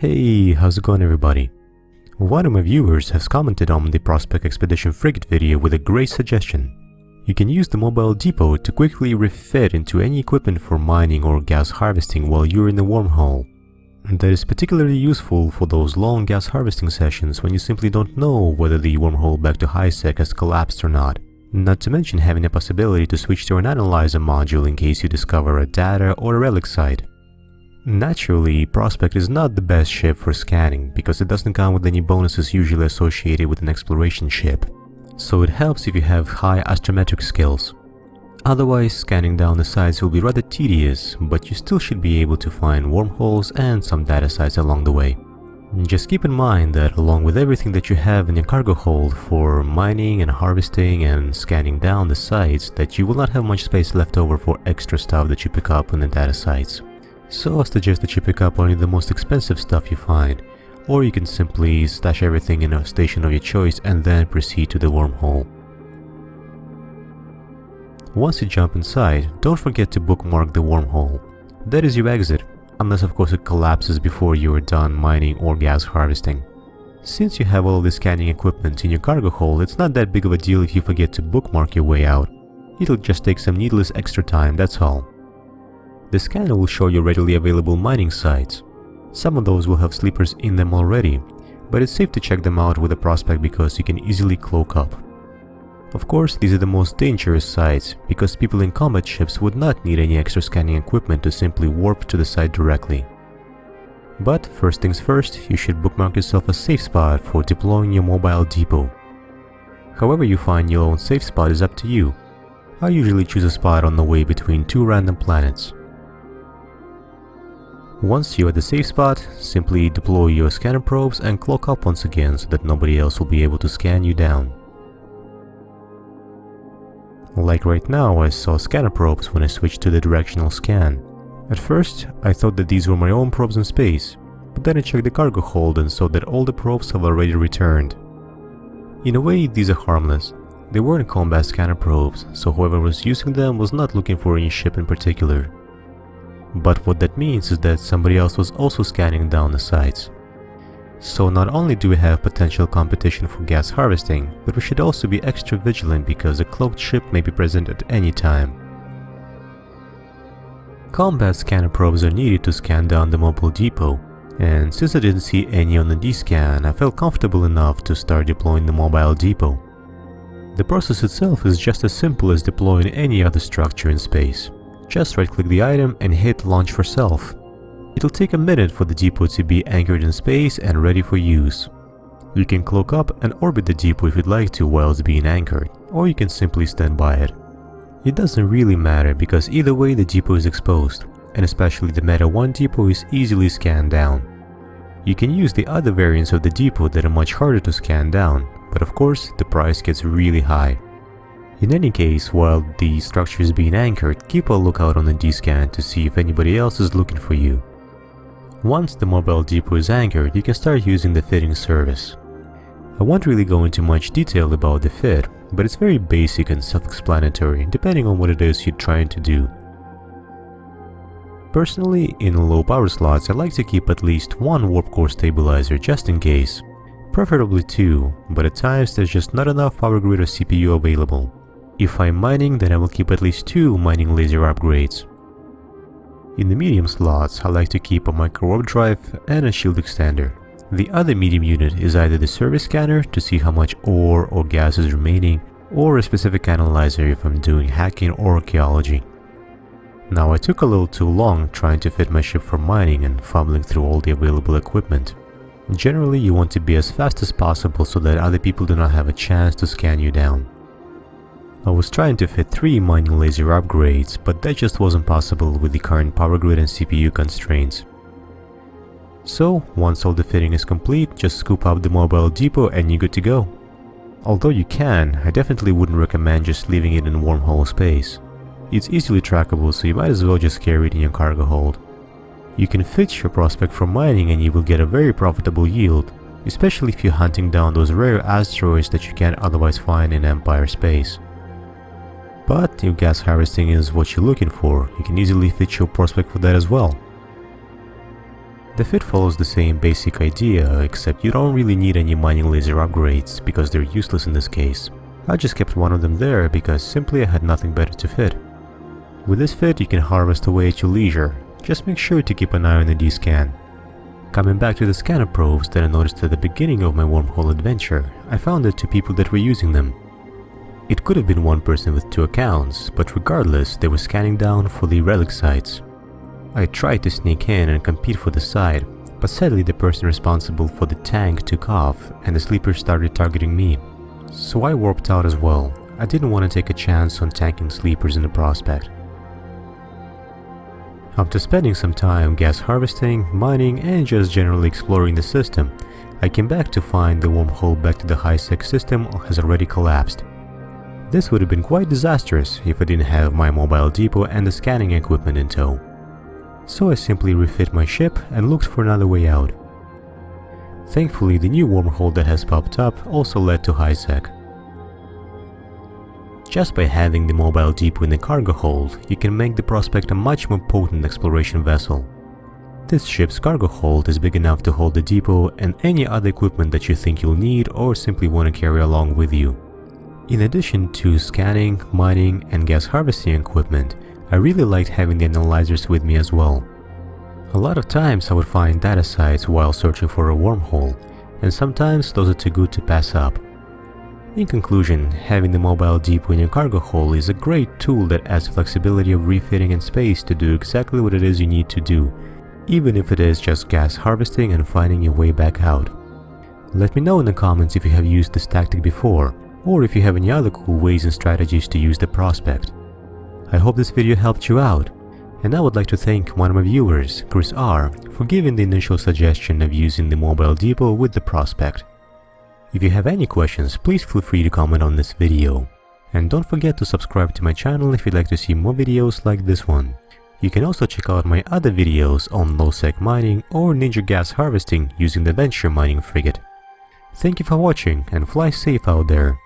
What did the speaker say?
Hey, how's it going everybody? One of my viewers has commented on the Prospect Expedition Frigate video with a great suggestion. You can use the mobile depot to quickly refit into any equipment for mining or gas harvesting while you're in the wormhole. And that is particularly useful for those long gas harvesting sessions when you simply don't know whether the wormhole back to high sec has collapsed or not. Not to mention having a possibility to switch to an analyzer module in case you discover a data or a relic site. Naturally, Prospect is not the best ship for scanning because it doesn't come with any bonuses usually associated with an exploration ship, so it helps if you have high astrometric skills. Otherwise, scanning down the sites will be rather tedious, but you still should be able to find wormholes and some data sites along the way. Just keep in mind that along with everything that you have in your cargo hold for mining and harvesting and scanning down the sites, that you will not have much space left over for extra stuff that you pick up on the data sites. So I suggest that you pick up only the most expensive stuff you find, or you can simply stash everything in a station of your choice and then proceed to the wormhole. Once you jump inside, don't forget to bookmark the wormhole. That is your exit, unless of course it collapses before you are done mining or gas harvesting. Since you have all the scanning equipment in your cargo hold, it's not that big of a deal if you forget to bookmark your way out. It'll just take some needless extra time, that's all. The scanner will show you readily available mining sites. Some of those will have sleepers in them already, but it's safe to check them out with a Prospect because you can easily cloak up. Of course, these are the most dangerous sites, because people in combat ships would not need any extra scanning equipment to simply warp to the site directly. But first things first, you should bookmark yourself a safe spot for deploying your mobile depot. However you find your own safe spot is up to you. I usually choose a spot on the way between two random planets. Once you're at the safe spot, simply deploy your scanner probes and cloak up once again so that nobody else will be able to scan you down. Like right now, I saw scanner probes when I switched to the directional scan. At first, I thought that these were my own probes in space, but then I checked the cargo hold and saw that all the probes have already returned. In a way, these are harmless. They weren't combat scanner probes, so whoever was using them was not looking for any ship in particular. But what that means is that somebody else was also scanning down the sites. So not only do we have potential competition for gas harvesting, but we should also be extra vigilant because a cloaked ship may be present at any time. Combat scanner probes are needed to scan down the mobile depot, and since I didn't see any on the D-scan, I felt comfortable enough to start deploying the mobile depot. The process itself is just as simple as deploying any other structure in space. Just right-click the item and hit Launch for Self. It'll take a minute for the depot to be anchored in space and ready for use. You can cloak up and orbit the depot if you'd like to while it's being anchored, or you can simply stand by it. It doesn't really matter because either way the depot is exposed, and especially the Meta 1 depot is easily scanned down. You can use the other variants of the depot that are much harder to scan down, but of course the price gets really high. In any case, while the structure is being anchored, keep a lookout on the D-scan to see if anybody else is looking for you. Once the mobile depot is anchored, you can start using the fitting service. I won't really go into much detail about the fit, but it's very basic and self-explanatory depending on what it is you're trying to do. Personally, in low power slots I like to keep at least one warp core stabilizer just in case. Preferably two, but at times there's just not enough power grid or CPU available. If I'm mining, then I will keep at least two mining laser upgrades. In the medium slots, I like to keep a micro warp drive and a shield extender. The other medium unit is either the service scanner to see how much ore or gas is remaining, or a specific analyzer if I'm doing hacking or archaeology. Now I took a little too long trying to fit my ship for mining and fumbling through all the available equipment. Generally, you want to be as fast as possible so that other people do not have a chance to scan you down. I was trying to fit 3 mining laser upgrades, but that just wasn't possible with the current power grid and CPU constraints. So, once all the fitting is complete, just scoop up the mobile depot and you're good to go. Although you can, I definitely wouldn't recommend just leaving it in wormhole space. It's easily trackable, so you might as well just carry it in your cargo hold. You can fit your Prospect for mining and you will get a very profitable yield, especially if you're hunting down those rare asteroids that you can't otherwise find in Empire space. But if gas harvesting is what you're looking for, you can easily fit your Prospect for that as well. The fit follows the same basic idea, except you don't really need any mining laser upgrades because they're useless in this case. I just kept one of them there because simply I had nothing better to fit. With this fit you can harvest away at your leisure, just make sure to keep an eye on the D-scan. Coming back to the scanner probes that I noticed at the beginning of my wormhole adventure, I found that 2 people that were using them. It could have been one person with 2 accounts, but regardless they were scanning down for the relic sites. I tried to sneak in and compete for the site, but sadly the person responsible for the tank took off and the sleepers started targeting me. So I warped out as well. I didn't want to take a chance on tanking sleepers in the prospect. After spending some time gas harvesting, mining and just generally exploring the system, I came back to find the wormhole back to the high-sec system has already collapsed. This would have been quite disastrous if I didn't have my mobile depot and the scanning equipment in tow. So I simply refit my ship and looked for another way out. Thankfully, the new wormhole that has popped up also led to high-sec. Just by having the mobile depot in the cargo hold, you can make the prospect a much more potent exploration vessel. This ship's cargo hold is big enough to hold the depot and any other equipment that you think you'll need or simply want to carry along with you. In addition to scanning, mining and gas harvesting equipment, I really liked having the analyzers with me as well. A lot of times I would find data sites while searching for a wormhole, and sometimes those are too good to pass up. In conclusion, having the mobile depot in your cargo hold is a great tool that adds flexibility of refitting and space to do exactly what it is you need to do, even if it is just gas harvesting and finding your way back out. Let me know in the comments if you have used this tactic before, or if you have any other cool ways and strategies to use the prospect. I hope this video helped you out, and I would like to thank one of my viewers, Chris R, for giving the initial suggestion of using the mobile depot with the prospect. If you have any questions, please feel free to comment on this video. And don't forget to subscribe to my channel if you'd like to see more videos like this one. You can also check out my other videos on low-sec mining or ninja gas harvesting using the Venture mining frigate. Thank you for watching and fly safe out there.